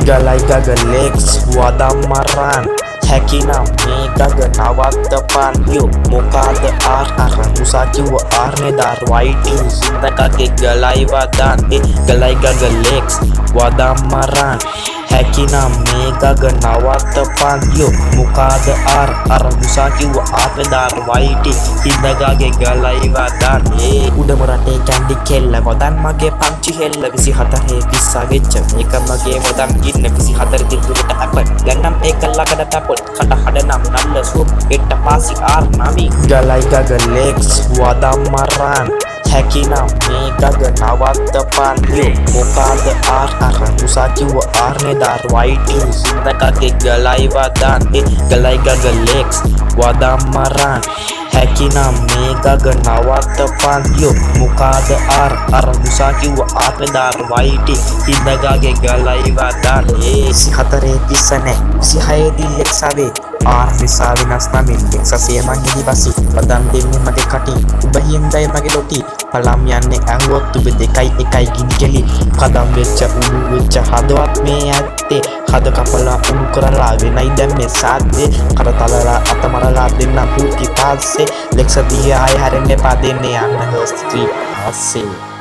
ගලයි ගගලෙක්ස් වදම්මරන් හැකිනම් මේ ගග නවත්තපන් යෝ මොකාද ආර් අරන් උසා කිව්ව ආර්නෙදාර් වයිටින් සින්නකගේ ගලයි වදන් ගලයි ගගලෙක්ස් වදම්මරන් හැකිනම් මේ ගග නවත්තපන් යෝ මොකාද ආර් අරන් උසා කිව්ව ආර්නෙදාර් වයිටි හිඳගගේ ගලයි වදන් උඩම රටේ කැන්ඩි කෙල්ල වදන් මගේ පංචි හෙල්ල 24 පිස්සා වෙච්ච මේක මගේ වදන් ඉන්න 24 දිගට අප ගන්නම් ඒක ළඟට පැපොල් කට හඩනම් නල්ල සුප් එට්ට පාසි ආර් නවි ගලයි ගගලෙක්ස් වදම්මරන් හැකිනම් මේ ගග නවත්තපන් යෝ මොකාද ආර් අරන් උසා කිව්ව ආර්නෙදාර් වයිටින් හිඳගගේ ගලයි වදන් ගලයි ගගලෙක්ස් වදම්මරන් හැකිනම් මේ ගග නවත්තපන් යෝ මොකාද ආර් අරන් උසා කිව්ව ආර්නෙදාර් වයිටි හිඳගගේ ගලයි වදන් 24 පිස්ස නෑ 26 දී ලෙක්සාවේ ආර් නිසා විනාස් නමින් ලෙක්සසේ මං ඉදිවසි වදන් දෙන්නේ මගේ කටින් ඔබ හින්දයි මගේ ලොටි පළම් යන්නේ ඇහුවොත් ඔබ දෙකයි එකයි ගිනි කෙලි කදම් වෙච්ච උණු වෙච්ච හදවත් මේ ඇත්තේ හද කපලා උණු කරලා වෙනයි දැන් මේ සාද්දේ කරතලලා අතමරලා දෙන්න පුටි පාස්සේ ලෙක්ස දිහා ආය හැරෙන්න එපා දෙන්නේ යන්න හොස්ටි ආස්සේ